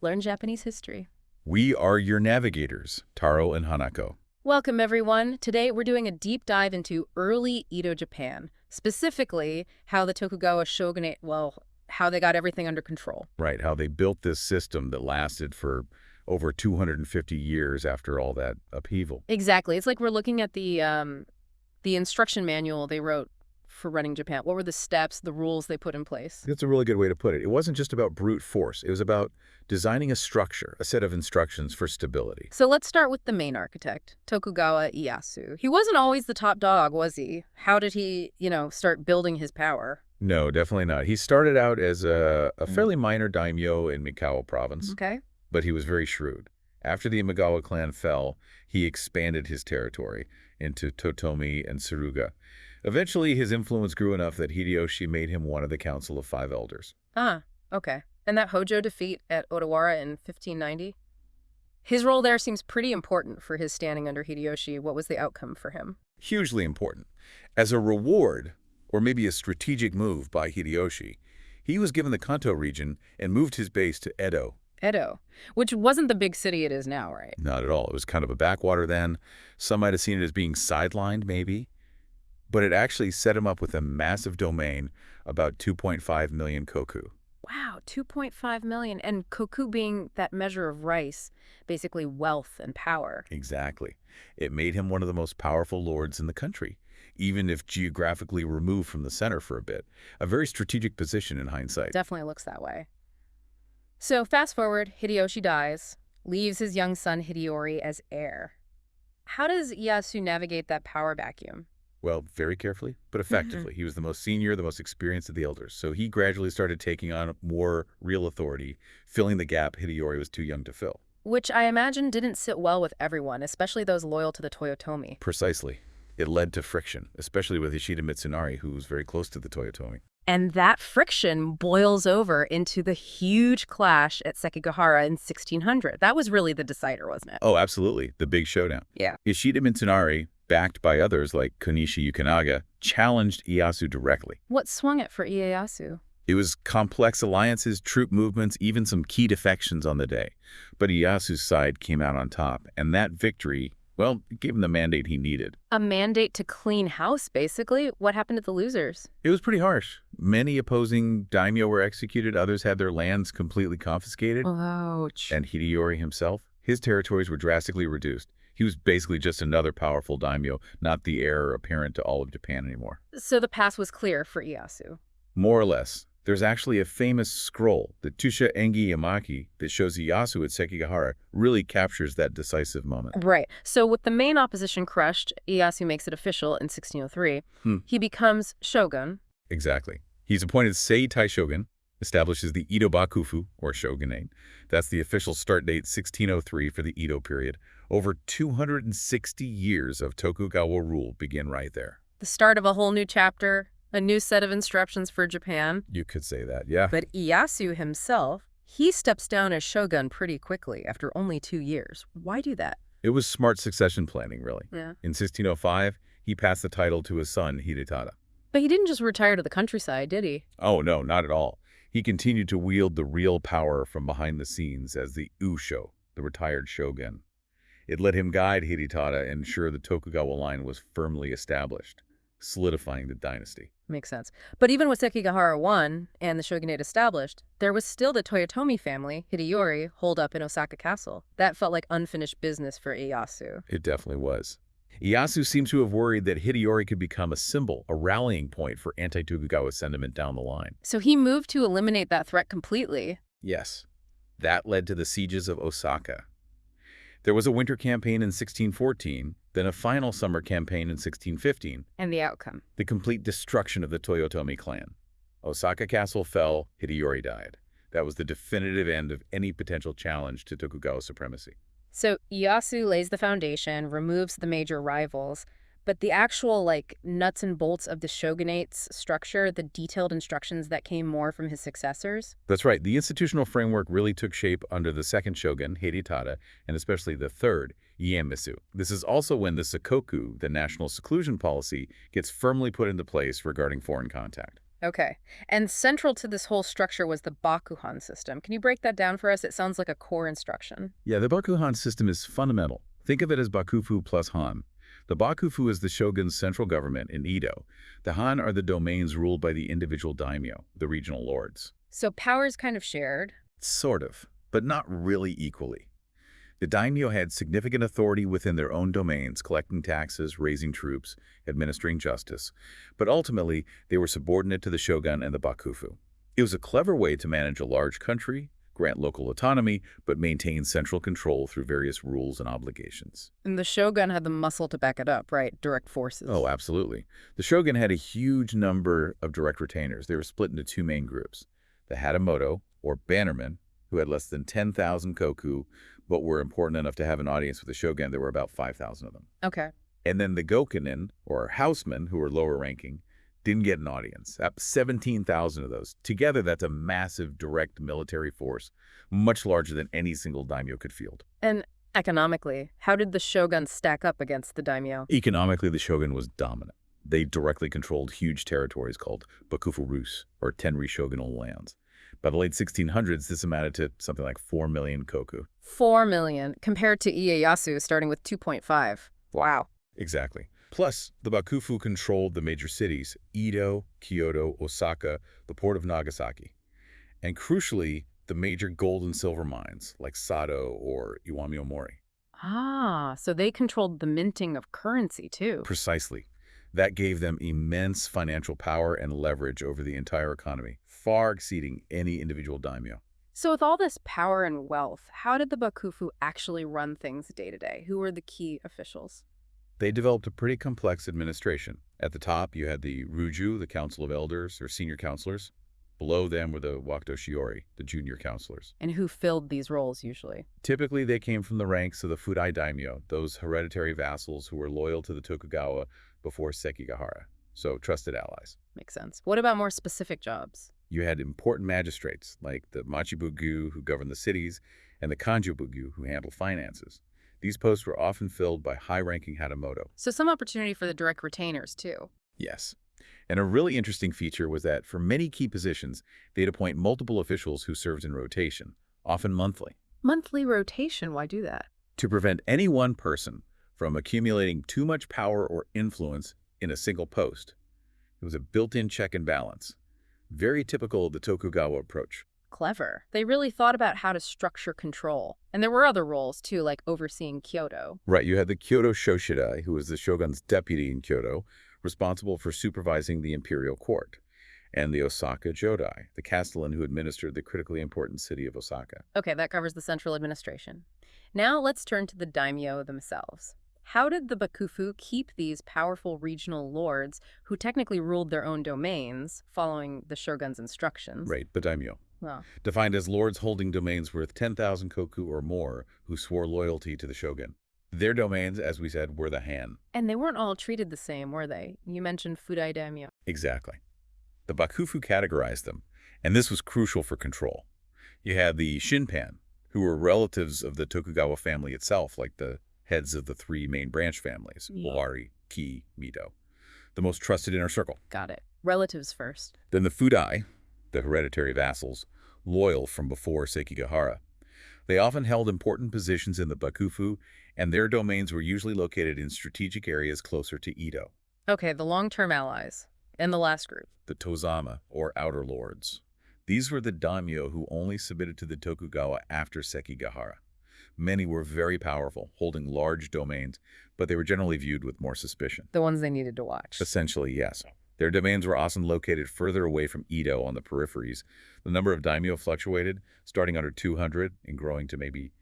Learn Japanese history. We are your navigators, Taro and Hanako. Welcome, everyone. Today, we're doing a deep dive into early Edo Japan, specifically how the Tokugawa shogunate, how they got everything under control. Right, how they built this system that lasted for over 250 years after all that upheaval. Exactly. It's like we're looking at the instruction manual they wrote for running Japan. What were the steps, the rules they put in place? That's a really good way to put it. It wasn't just about brute force. It was about designing a structure, a set of instructions for stability. So let's start with the main architect, Tokugawa Ieyasu. He wasn't always the top dog, was he? How did he, start building his power? No, definitely not. He started out as a fairly minor daimyo in Mikawa province, Okay. but he was very shrewd. After the Imagawa clan fell, he expanded his territory into Totomi and Suruga. Eventually, his influence grew enough that Hideyoshi made him one of the Council of Five Elders. Ah, okay. And that Hojo defeat at Odawara in 1590? His role there seems pretty important for his standing under Hideyoshi. What was the outcome for him? Hugely important. As a reward, or maybe a strategic move by Hideyoshi, he was given the Kanto region and moved his base to Edo. Edo, which wasn't the big city it is now, right? Not at all. It was kind of a backwater then. Some might have seen it as being sidelined, maybe. But it actually set him up with a massive domain, about 2.5 million koku. Wow, 2.5 million. And koku being that measure of rice, basically wealth and power. Exactly. It made him one of the most powerful lords in the country, even if geographically removed from the center for a bit. A very strategic position in hindsight. Definitely looks that way. So fast forward, Hideyoshi dies, leaves his young son Hideyori as heir. How does Ieyasu navigate that power vacuum? Well, very carefully, but effectively. He was the most senior, the most experienced of the elders. So he gradually started taking on more real authority, filling the gap Hideyori was too young to fill. Which I imagine didn't sit well with everyone, especially those loyal to the Toyotomi. Precisely. It led to friction, especially with Ishida Mitsunari, who was very close to the Toyotomi. And that friction boils over into the huge clash at Sekigahara in 1600. That was really the decider, wasn't it? Oh, absolutely. The big showdown. Yeah. Ishida Mitsunari, backed by others like Konishi Yukinaga, challenged Ieyasu directly. What swung it for Ieyasu? It was complex alliances, troop movements, even some key defections on the day. But Ieyasu's side came out on top, and that victory, well, it gave him the mandate he needed. A mandate to clean house, basically. What happened to the losers? It was pretty harsh. Many opposing daimyo were executed, others had their lands completely confiscated. Ouch. And Hideyori himself, his territories were drastically reduced. He was basically just another powerful daimyo, not the heir apparent to all of Japan anymore. So the path was clear for Ieyasu. More or less. There's actually a famous scroll, the Tusha Engi Yamaki, that shows Ieyasu at Sekigahara really captures that decisive moment. Right. So with the main opposition crushed, Ieyasu makes it official in 1603. He becomes shogun. Exactly. He's appointed Sei Taishogun, establishes the Edo Bakufu, or shogunate. That's the official start date 1603 for the Edo period. Over 260 years of Tokugawa rule begin right there. The start of a whole new chapter, a new set of instructions for Japan. You could say that, yeah. But Ieyasu himself, he steps down as shogun pretty quickly after only 2 years. Why do that? It was smart succession planning, really. Yeah. In 1605, he passed the title to his son, Hidetada. But he didn't just retire to the countryside, did he? Oh, no, not at all. He continued to wield the real power from behind the scenes as the Usho, the retired shogun. It let him guide Hidetada and ensure the Tokugawa line was firmly established, solidifying the dynasty. Makes sense. But even with Sekigahara won and the shogunate established, there was still the Toyotomi family, Hideyori, holed up in Osaka Castle. That felt like unfinished business for Ieyasu. It definitely was. Ieyasu seems to have worried that Hideyori could become a symbol, a rallying point for anti-Tokugawa sentiment down the line. So he moved to eliminate that threat completely. Yes. That led to the sieges of Osaka. There was a winter campaign in 1614, then a final summer campaign in 1615. And the outcome? The complete destruction of the Toyotomi clan. Osaka Castle fell, Hideyori died. That was the definitive end of any potential challenge to Tokugawa supremacy. So Ieyasu lays the foundation, removes the major rivals, but the actual, nuts and bolts of the shogunate's structure, the detailed instructions that came more from his successors? That's right. The institutional framework really took shape under the second shogun, Hidetada, and especially the third, Ieyasu. This is also when the Sakoku, the national seclusion policy, gets firmly put into place regarding foreign contact. Okay. And central to this whole structure was the Bakuhan system. Can you break that down for us? It sounds like a core instruction. Yeah, the Bakuhan system is fundamental. Think of it as Bakufu plus Han. The Bakufu is the shogun's central government in Edo. The Han are the domains ruled by the individual daimyo, the regional lords. So power is kind of shared. Sort of, but not really equally. The daimyo had significant authority within their own domains, collecting taxes, raising troops, administering justice, but ultimately they were subordinate to the shogun and the bakufu. It was a clever way to manage a large country, grant local autonomy, but maintain central control through various rules and obligations. And the shogun had the muscle to back it up, right? Direct forces. Oh, absolutely. The shogun had a huge number of direct retainers. They were split into two main groups: the hatamoto, or bannermen, who had less than 10,000 koku, but were important enough to have an audience with the shogun. There were about 5,000 of them. Okay. And then the gokunin, or housemen, who were lower ranking, didn't get an audience. 17,000 of those. Together, that's a massive direct military force, much larger than any single daimyo could field. And economically, how did the shogun stack up against the daimyo? Economically, the shogun was dominant. They directly controlled huge territories called bakufu rus, or tenri shogunal lands. By the late 1600s, this amounted to something like 4 million koku. 4 million, compared to Ieyasu starting with 2.5. Wow. Exactly. Plus, the Bakufu controlled the major cities: Edo, Kyoto, Osaka, the port of Nagasaki. And crucially, the major gold and silver mines like Sato or Iwamiomori. Ah, so they controlled the minting of currency too. Precisely. That gave them immense financial power and leverage over the entire economy, far exceeding any individual daimyo. So with all this power and wealth, how did the Bakufu actually run things day to day? Who were the key officials? They developed a pretty complex administration. At the top, you had the Ruju, the Council of Elders, or senior counselors. Below them were the Wakdo Shiori, the junior counselors. And who filled these roles usually? Typically, they came from the ranks of the Fudai daimyo, those hereditary vassals who were loyal to the Tokugawa before Sekigahara, so trusted allies. Makes sense. What about more specific jobs? You had important magistrates, like the Machibugu, who governed the cities, and the Kanjubugu, who handled finances. These posts were often filled by high-ranking hatamoto. So some opportunity for the direct retainers too. Yes. And a really interesting feature was that for many key positions, they'd appoint multiple officials who served in rotation, often monthly. Monthly rotation, why do that? To prevent any one person from accumulating too much power or influence in a single post. It was a built-in check and balance, very typical of the Tokugawa approach. Clever. They really thought about how to structure control. And there were other roles too, like overseeing Kyoto. Right, you had the Kyoto Shoshidai, who was the shogun's deputy in Kyoto, responsible for supervising the imperial court, and the Osaka Jodai, the castellan who administered the critically important city of Osaka. Okay, that covers the central administration. Now let's turn to the daimyo themselves. How did the Bakufu keep these powerful regional lords who technically ruled their own domains, following the shogun's instructions? Right, but daimyo. Well, Defined as lords holding domains worth 10,000 koku or more who swore loyalty to the shogun. Their domains, as we said, were the Han. and they weren't all treated the same, were they? You mentioned Fudai daimyo. Exactly. The Bakufu categorized them, and this was crucial for control. You had the Shinpan, who were relatives of the Tokugawa family itself, like the heads of the three main branch families, Owari, Ki, Mito, the most trusted inner circle. Got it. Relatives first. Then the Fudai, the hereditary vassals, loyal from before Sekigahara. They often held important positions in the Bakufu, and their domains were usually located in strategic areas closer to Edo. Okay, the long-term allies. And the last group. The Tozama, or outer lords. These were the daimyo who only submitted to the Tokugawa after Sekigahara. Many were very powerful, holding large domains, but they were generally viewed with more suspicion. The ones they needed to watch. Essentially, yes. Their domains were often located further away from Edo on the peripheries. The number of daimyo fluctuated, starting under 200 and growing to maybe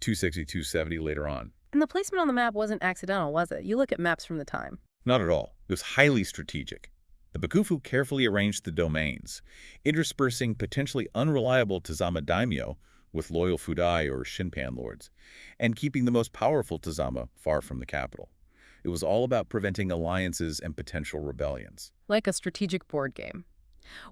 260, 270 later on. And the placement on the map wasn't accidental, was it? You look at maps from the time. Not at all. It was highly strategic. The Bakufu carefully arranged the domains, interspersing potentially unreliable Tozama daimyo with loyal Fudai or Shinpan lords, and keeping the most powerful Tozama far from the capital. It was all about preventing alliances and potential rebellions. Like a strategic board game.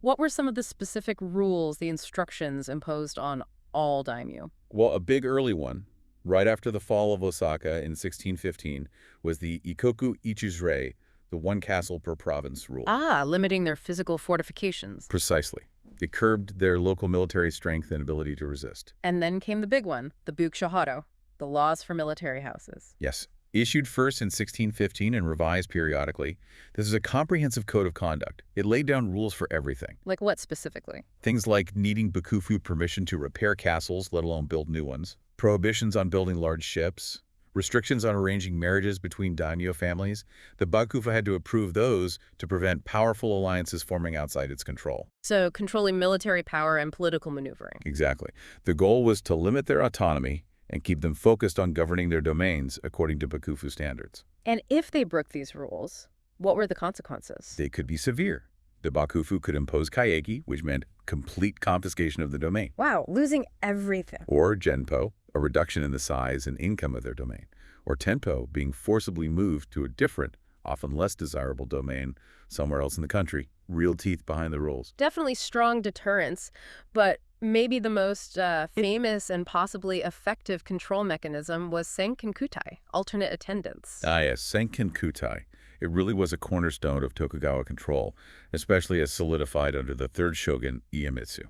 What were some of the specific rules, the instructions imposed on all daimyo? Well, a big early one, right after the fall of Osaka in 1615, was the Ikoku Ichizurei, the one castle per province rule. Ah, limiting their physical fortifications. Precisely. It curbed their local military strength and ability to resist. And then came the big one, the Bukshahato, the laws for military houses. Yes. Issued first in 1615 and revised periodically, this is a comprehensive code of conduct. It laid down rules for everything. Like what specifically? Things like needing Bakufu permission to repair castles, let alone build new ones, prohibitions on building large ships, restrictions on arranging marriages between daimyo families. The Bakufu had to approve those to prevent powerful alliances forming outside its control. So controlling military power and political maneuvering. Exactly. The goal was to limit their autonomy and keep them focused on governing their domains according to Bakufu standards. And if they broke these rules, what were the consequences? They could be severe. The Bakufu could impose kaigi, which meant complete confiscation of the domain, Wow, losing everything. or genpo, a reduction in the size and income of their domain, or tenpo, being forcibly moved to a different, often less desirable domain somewhere else in the country. Real teeth behind the rules. Definitely strong deterrence, but maybe the most famous and possibly effective control mechanism was Senkenkutai, alternate attendance. Ah yes, Senkenkutai. It really was a cornerstone of Tokugawa control, especially as solidified under the third shogun, Iemitsu.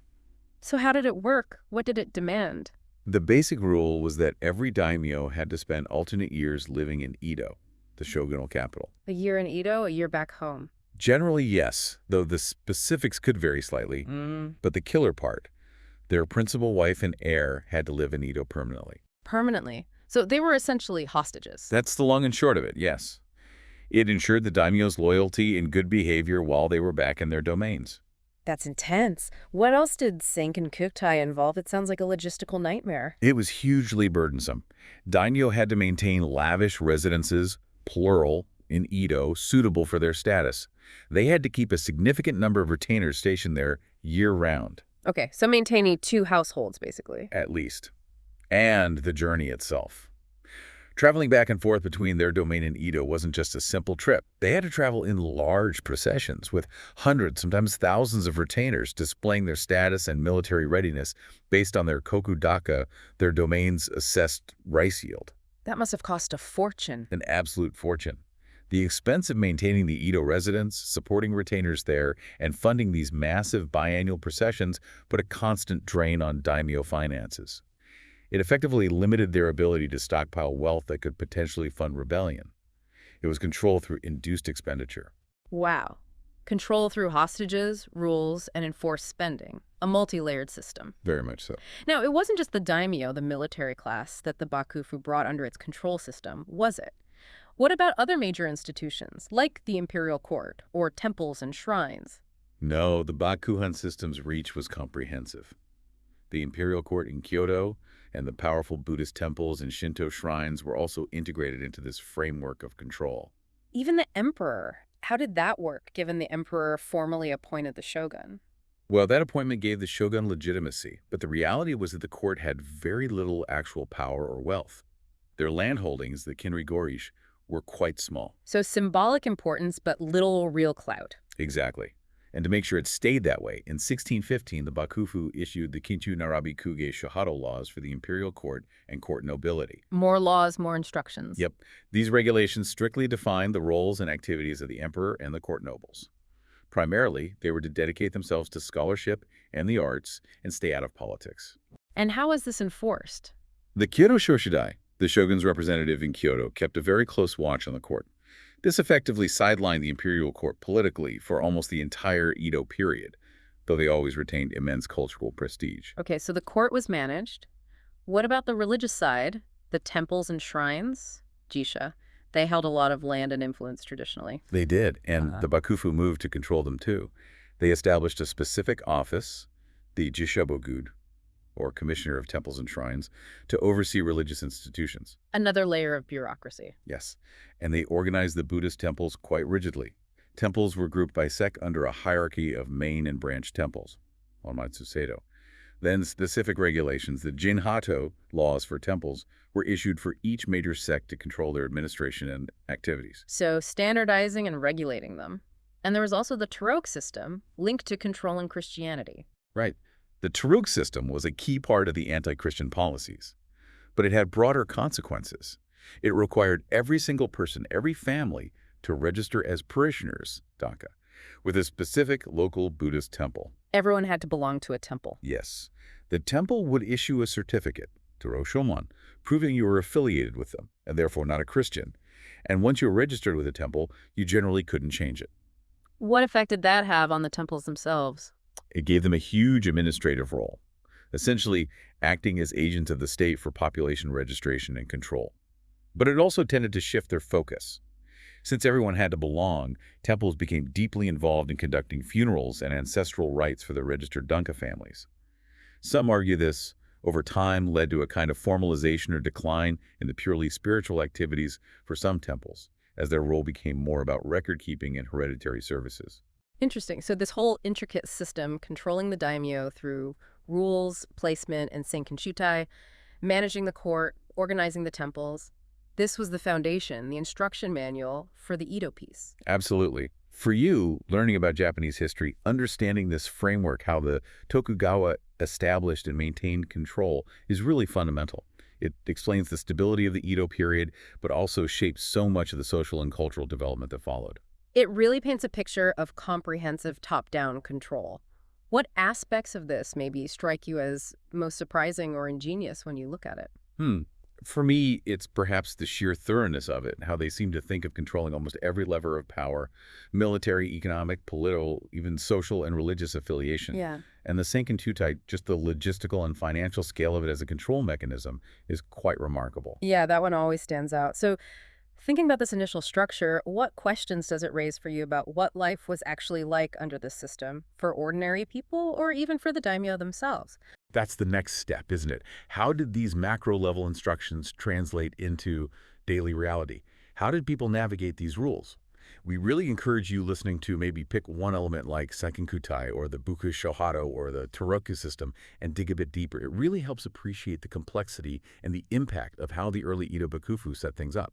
So how did it work? What did it demand? The basic rule was that every daimyo had to spend alternate years living in Edo, the shogunal capital. A year in Edo, a year back home. Generally, yes, though the specifics could vary slightly. But the killer part, their principal wife and heir had to live in Edo permanently. Permanently. So they were essentially hostages. That's the long and short of it, yes. It ensured the daimyo's loyalty and good behavior while they were back in their domains. That's intense. What else did Senkenkutai involve? It sounds like a logistical nightmare. It was hugely burdensome. Daimyo had to maintain lavish residences, plural, in Edo, suitable for their status. They had to keep a significant number of retainers stationed there year-round. Okay, so maintaining two households, basically. At least. And the journey itself. Traveling back and forth between their domain and Edo wasn't just a simple trip. They had to travel in large processions with hundreds, sometimes thousands of retainers displaying their status and military readiness based on their kokudaka, their domain's assessed rice yield. That must have cost a fortune. An absolute fortune. The expense of maintaining the Edo residence, supporting retainers there, and funding these massive biannual processions put a constant drain on daimyo finances. It effectively limited their ability to stockpile wealth that could potentially fund rebellion. It was control through induced expenditure. Wow. Control through hostages, rules, and enforced spending. A multi-layered system. Very much so. Now, it wasn't just the daimyo, the military class, that the Bakufu brought under its control system, was it? What about other major institutions, like the imperial court or temples and shrines? No, the Bakuhan system's reach was comprehensive. The imperial court in Kyoto and the powerful Buddhist temples and Shinto shrines were also integrated into this framework of control. Even the emperor. How did that work, given the emperor formally appointed the shogun? Well, that appointment gave the shogun legitimacy, but the reality was that the court had very little actual power or wealth. Their landholdings, the kinrigorish, were quite small. So symbolic importance, but little real clout. Exactly. And to make sure it stayed that way, in 1615, the Bakufu issued the Kinchu Narabi Kuge Shohato laws for the imperial court and court nobility. More laws, more instructions. Yep. These regulations strictly defined the roles and activities of the emperor and the court nobles. Primarily, they were to dedicate themselves to scholarship and the arts and stay out of politics. And how is this enforced? The Kyoto Shoshidai, the shogun's representative in Kyoto, kept a very close watch on the court. This effectively sidelined the imperial court politically for almost the entire Edo period, though they always retained immense cultural prestige. Okay, so the court was managed. What about the religious side? The temples and shrines? Jisha. They held a lot of land and influence traditionally. They did, and the Bakufu moved to control them too. They established a specific office, the Jishabogud, or Commissioner of Temples and Shrines, to oversee religious institutions. Another layer of bureaucracy. Yes, and they organized the Buddhist temples quite rigidly. Temples were grouped by sect under a hierarchy of main and branch temples, Onmatsu-seido. Then specific regulations, the Jinhato laws for temples, were issued for each major sect to control their administration and activities. So standardizing and regulating them. And there was also the Tarok system, linked to controlling Christianity. Right. The Tarok system was a key part of the anti-Christian policies, but it had broader consequences. It required every single person, every family, to register as parishioners, danka, with a specific local Buddhist temple. Everyone had to belong to a temple. Yes, the temple would issue a certificate, Roshoman, proving you were affiliated with them, and therefore not a Christian. And once you were registered with a temple, you generally couldn't change it. What effect did that have on the temples themselves? It gave them a huge administrative role, essentially acting as agents of the state for population registration and control. But it also tended to shift their focus. Since everyone had to belong, temples became deeply involved in conducting funerals and ancestral rites for the registered danka families. Some argue this, over time, led to a kind of formalization or decline in the purely spiritual activities for some temples, as their role became more about record-keeping and hereditary services. Interesting. So this whole intricate system controlling the daimyo through rules, placement, and senkinshutai, managing the court, organizing the temples, this was the foundation, the instruction manual for the Edo piece. Absolutely. For you, learning about Japanese history, understanding this framework, how the Tokugawa established and maintained control, is really fundamental. It explains the stability of the Edo period, but also shapes so much of the social and cultural development that followed. It really paints a picture of comprehensive top-down control. What aspects of this maybe strike you as most surprising or ingenious when you look at it? For me, it's perhaps the sheer thoroughness of it, how they seem to think of controlling almost every lever of power, military, economic, political, even social and religious affiliation. Yeah. And the Senkin-Tutai, just the logistical and financial scale of it as a control mechanism, is quite remarkable. Yeah, that one always stands out. So thinking about this initial structure, what questions does it raise for you about what life was actually like under this system for ordinary people or even for the daimyo themselves? That's the next step, isn't it? How did these macro-level instructions translate into daily reality? How did people navigate these rules? We really encourage you listening to maybe pick one element like Senkinkutai or the Buku Shohado or the Toroku system and dig a bit deeper. It really helps appreciate the complexity and the impact of how the early Edo Bakufu set things up.